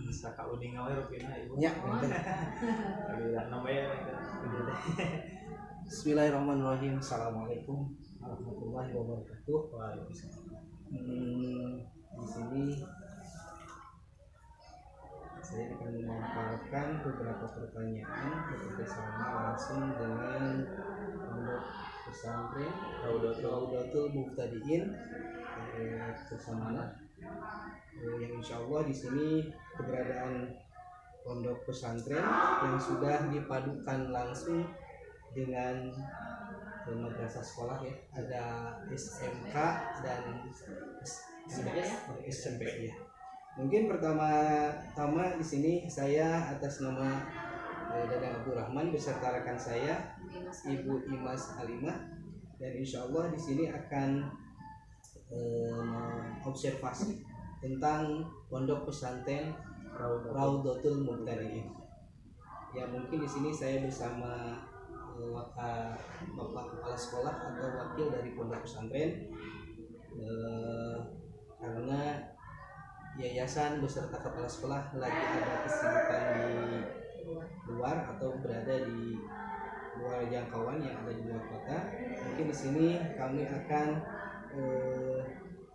Saka uning ngawe rupina ibu. Ya, bener. Alhamdulillah namanya. Bismillahirrahmanirrahim. Assalamualaikum warahmatullahi wabarakatuh. Waalaikumsalam. Di sini saya akan memaparkan beberapa pertanyaan bekerjasama langsung dengan pondok pesantren Raudatul Muhtadiin bersama yang insya Allah di sini keberadaan pondok pesantren yang sudah dipadukan langsung dengan madrasah sekolah ya, ada SMK dan SMP ya. Mungkin pertama-tama di sini saya atas nama Dadang Abdurrahman beserta rekan saya Ibu Imas Halimah, dan insya Allah di sini akan mengobservasi tentang pondok pesantren Raudatul Muhtadiin. Ya, mungkin di sini saya bersama Bapak Kepala Sekolah atau wakil dari pondok pesantren, karena yayasan beserta kepala sekolah lagi ada kesibukan di luar atau berada di luar jangkauan yang ada di luar kota. Mungkin di sini kami akan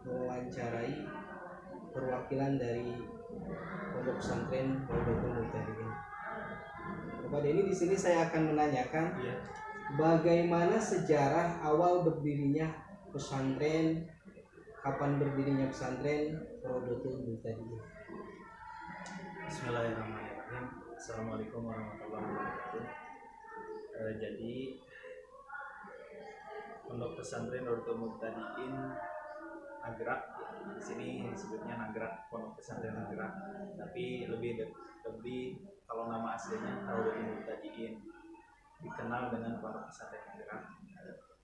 mewawancarai perwakilan dari pondok pesantren Raudatul Muhtadiin. Bapak Denny, di sini saya akan menanyakan bagaimana sejarah awal berdirinya pesantren, kapan berdirinya pesantren Raudatul Muhtadiin. Bismillahirrahmanirrahim. Assalamualaikum warahmatullahi wabarakatuh. Jadi pondok pesantren Raudatul Muhtadiin Nagrak, di sini disebutnya Nagrak, pondok pesantren Nagrak, tapi lebih kalau nama aslinya Raudatul Muhtadiin, dikenal dengan pondok pesantren Nagrak.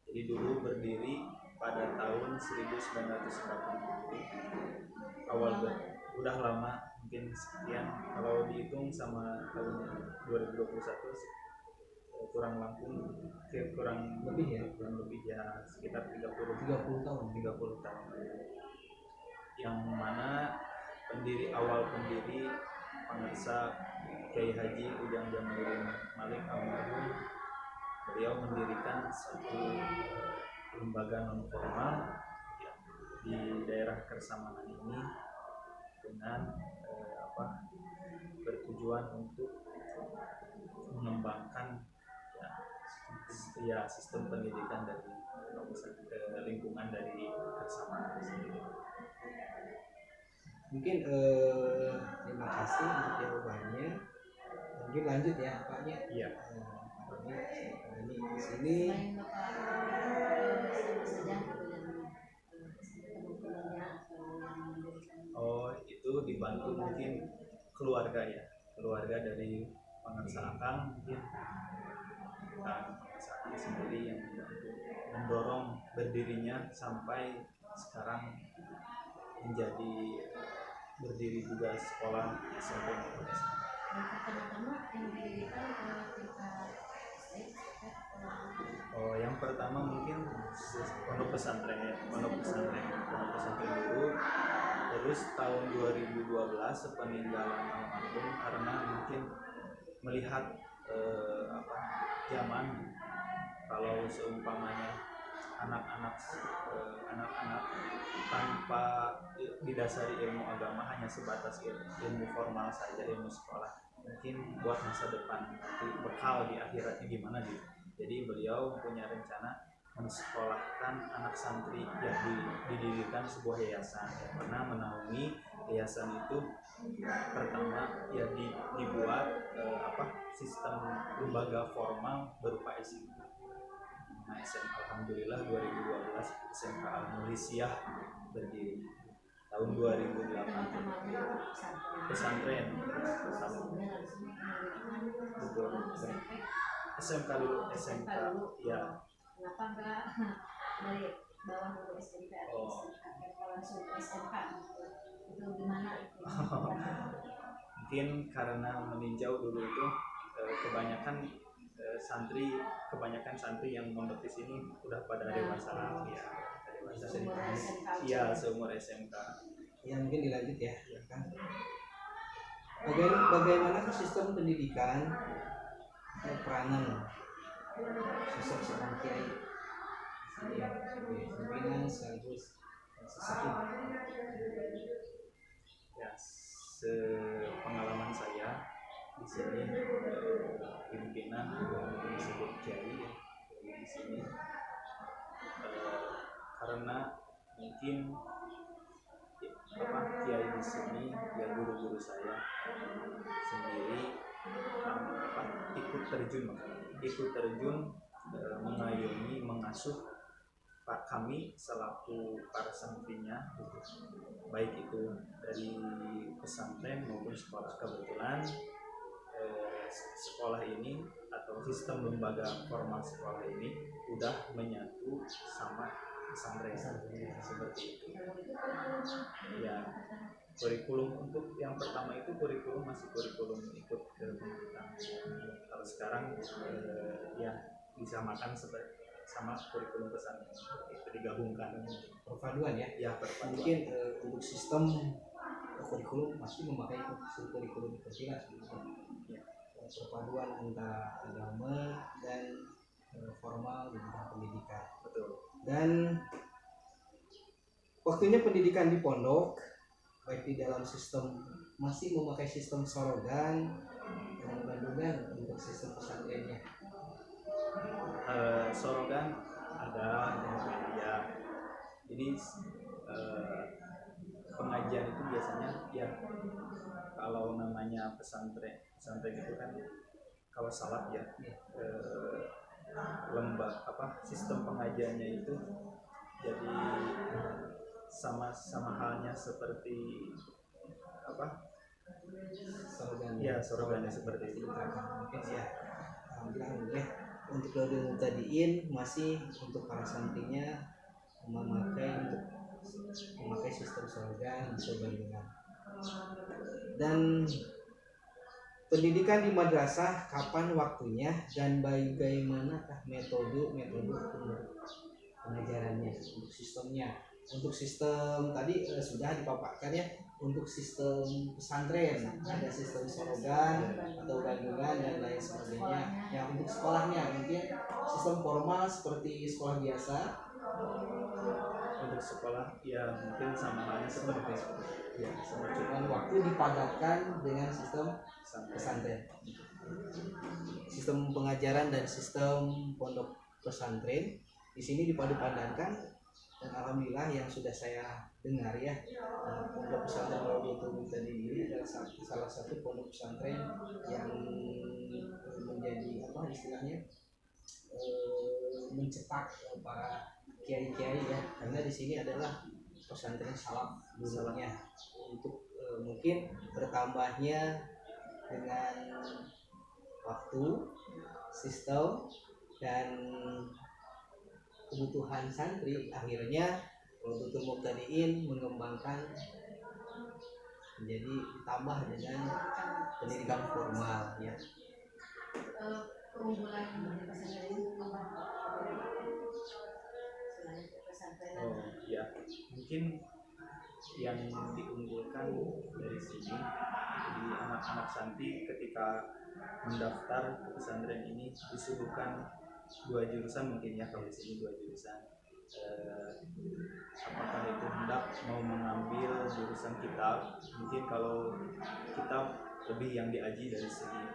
Jadi dulu berdiri pada tahun 1940. Udah lama, mungkin sekian kalau dihitung sama tahun 2021 kurang lebih ya sekitar 30 tahun. Yang mana awal pendiri Pangarsa Kiai Haji Ujang Jamaluddin Malik almarhum, beliau mendirikan satu lembaga non formal di daerah Kersamangan ini dengan bertujuan untuk mengembangkan sistem pendidikan dari lingkungan dari Kersamangan sendiri. Mungkin terima kasih untuk jawabannya. Mungkin lanjut ya Paknya. Iya. Ini di sini itu dibantu mungkin keluarga dari Pangarsa Akang, mungkin Pangarsa Akang sendiri yang mendorong berdirinya sampai sekarang menjadi berdiri juga sekolah SMP maupun SMA. Yang pertama mungkin pondok pesantren dulu. Terus tahun 2012 sepeninggalan almarhum, karena mungkin melihat zaman kalau seumpamanya anak-anak tanpa didasari ilmu agama hanya sebatas ilmu formal saja, ilmu sekolah, mungkin buat masa depan nanti bekal di akhiratnya gimana gitu. Jadi beliau punya rencana mensekolahkan anak santri, ya didirikan sebuah yayasan yang mana menaungi yayasan itu. Pertama ya dibuat sistem lembaga formal berupa SMK. Nah, alhamdulillah 2012 SMK Al-Mulisiyah berdiri. Tahun 2008 pesantren. Betul. SMK ya. Kenapa enggak dari bawah dulu SMP atau SMK langsung ke SMK itu gimana itu? Mungkin karena meninjau dulu itu kebanyakan santri yang mondok di sini udah pada dewasa ya. Seumur SMK. Seumur SMK. Ya, mungkin dilanjut ya kan. Bagaimana sistem pendidikan peranan sosok seorang kiai sebagai pimpinan sekaligus sesepuh? Ya, sepengalaman saya di sini pimpinan yang disebut kiai ya, di sini karena mungkin kiai di sini ya guru-guru saya sendiri ikut terjun mengayomi mengasuh Pak kami selaku para santrinya, baik itu dari pesantren maupun sekolah. Kebetulan sekolah ini atau sistem lembaga formal sekolah ini udah menyatu sama pesantren seperti itu. Ya, kurikulum untuk yang pertama itu kurikulum masih kurikulum ikut ke pemerintahan. Kalau sekarang ya disamakan sama kurikulum pesantren, itu digabungkan Perpaduan ya. ya, perpaduan. Mungkin untuk sistem kurikulum masih memakai kurikulum Pancasila ya. Perpaduan antara agama dan formal di bidang pendidikan. Betul. Dan waktunya pendidikan di pondok baik di dalam sistem masih memakai sistem sorogan dan Bandungan untuk sistem pesantrennya. Sorogan ada ya. Jadi pengajian itu biasanya ya kalau namanya pesantren itu kan kalau salat ya sistem pengajiannya itu jadi sama halnya seperti sorogannya seperti itu. Mungkin ya alhamdulillah untuk Raudul Muhtadiin masih untuk para santrinya memakai sistem sorogan atau Bandungan. Dan pendidikan di madrasah kapan waktunya dan bagaimanakah metode pengajarannya untuk sistemnya? Untuk sistem tadi sudah dipaparkan ya. Untuk sistem pesantren ada sistem sorogan atau Bandungan dan lain sebagainya. Yang untuk sekolahnya mungkin sistem formal seperti sekolah biasa. Untuk sekolah ya mungkin sama halnya seperti ya, cuman waktu dipadatkan dengan sistem pesantren. Sistem pengajaran dan sistem pondok pesantren di sini dipadu-padankan, dan alhamdulillah yang sudah saya dengar ya, pondok pesantren Raudul Muhtadiin adalah salah satu pondok pesantren yang menjadi istilahnya mencetak para kiai-kiai ya, karena di sini adalah pesantren salaf dulunya. Untuk mungkin bertambahnya dengan waktu, sistem dan kebutuhan santri, akhirnya Raudul Muhtadiin mengembangkan menjadi ditambah dengan pendidikan formal ya. Keunggulan dari pesantren ini ya mungkin yang diunggulkan dari sini di anak-anak santri ketika mendaftar ke pesantren ini disuguhkan 2 jurusan mungkin ya, kalau di sini 2 jurusan. Apakah itu hendak mau mengambil jurusan kitab, mungkin kalau kitab lebih yang diaji dari segi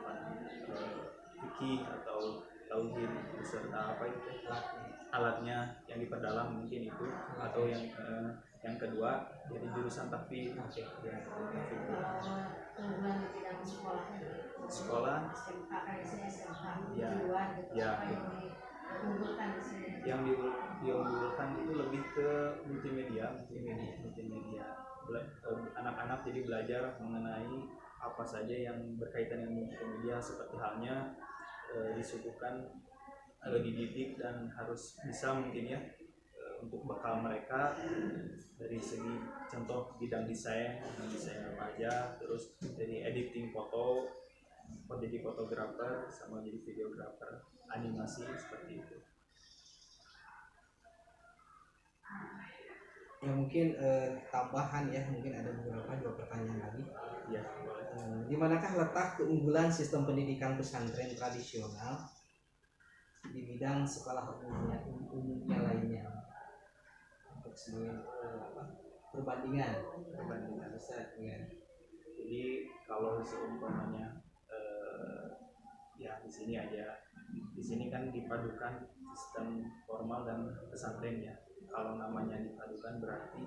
fikih atau tauhid beserta alatnya yang diperdalam mungkin itu, atau yang kedua jadi jurusan takfir. keunggulan di bidang sekolah yang diunggulkan itu lebih ke multimedia. Anak-anak jadi belajar mengenai apa saja yang berkaitan dengan multimedia, seperti halnya disuguhkan dididik dan harus bisa mungkin ya untuk bekal mereka dari segi contoh bidang desain apa aja, terus dari editing foto, jadi fotografer sama jadi videografer, animasi seperti itu. Ya mungkin tambahan ya, mungkin ada beberapa dua pertanyaan lagi. Ya boleh. Di manakah letak keunggulan sistem pendidikan pesantren tradisional di bidang sekolah umumnya lainnya? Untuk sebagai perbandingan besar ya. Jadi kalau seumpamanya ya di sini aja, di sini kan dipadukan sistem formal dan pesantren ya. Kalau namanya dipadukan berarti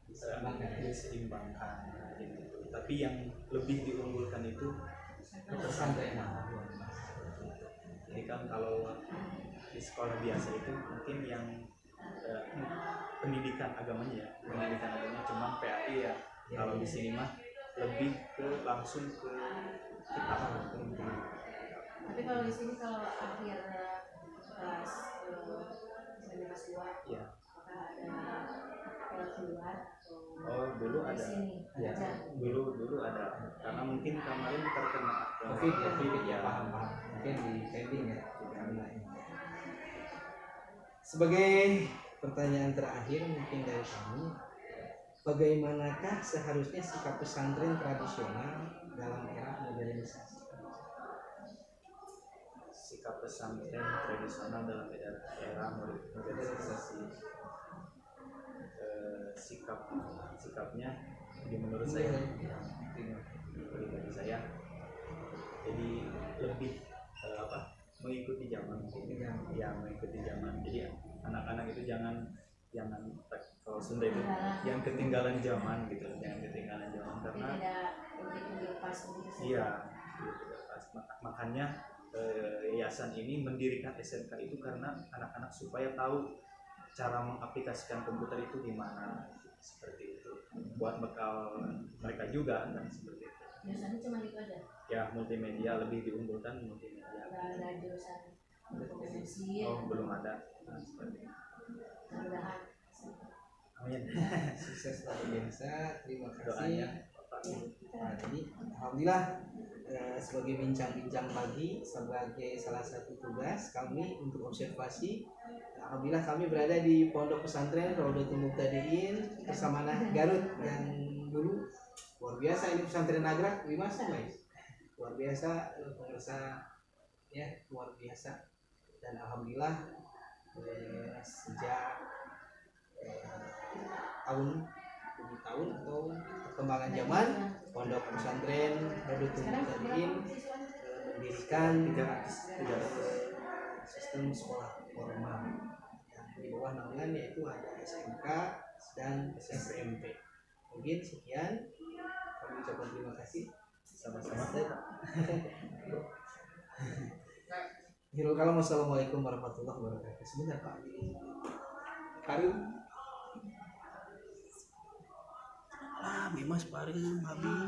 diseimbangkan gitu. Tapi yang lebih diunggulkan itu pesantren. Jadi kan kalau di sekolah biasa itu mungkin yang pendidikan agamanya ya, pendidikan agamanya cuma PAI ya. Kalau di sini mah lebih ke langsung ke kitab. Tapi kalau di sini kalau akhir kelas misalnya kelas 2 Ya. apakah ada kelas luar atau Oh dulu di ada. sini Ya, ada. dulu ada. Karena mungkin kemarin terkena COVID ya. paham. Mungkin di pending ya. Sebagai pertanyaan terakhir mungkin dari kami, bagaimanakah seharusnya sikap pesantren tradisional dalam era modernisasi? Sikap pesantren tradisional dalam era modernisasi. Sikapnya jadi menurut saya pribadi saya jadi lebih mengikuti zaman ya, mengikuti zaman. Jadi anak-anak itu jangan kalau Sunda itu yang ketinggalan zaman gitu, jangan ketinggalan zaman karena tidak lepas begitu. iya pas. Makanya yayasan ini mendirikan SMK itu karena anak-anak supaya tahu cara mengaplikasikan komputer itu gimana, seperti itu, buat bekal mereka juga kan, seperti itu. Jurusannya cuma itu aja. Ya multimedia, lebih diunggulkan multimedia. Nggak ada jurusan komunikasi. Oh belum ada. Nah, seperti itu. Mudah-mudahan. Amin. Sukses luar biasa, terima Doanya kasih. Bapak. Nah, jadi alhamdulillah sebagai bincang-bincang pagi, sebagai salah satu tugas kami untuk observasi, alhamdulillah kami berada di Pondok Pesantren Raudatul Muqtadiin bersama Garut yang dulu luar biasa. Ini pesantren Nagrak di masa guys, luar biasa, pemirsa ya, luar biasa. Dan alhamdulillah sejak tahun atau perkembangan zaman, Pondok Pesantren Raudatul Muqtadiin mendirikan sistem sekolah formal yang di bawah naungan yaitu ada SMK dan SMP. Mungkin sekian, kami ucapkan terima kasih. Sama-sama. Hirul kalam, wassalamualaikum warahmatullahi wabarakatuh. Sebentar Pak Karim. Bimas Parim habis.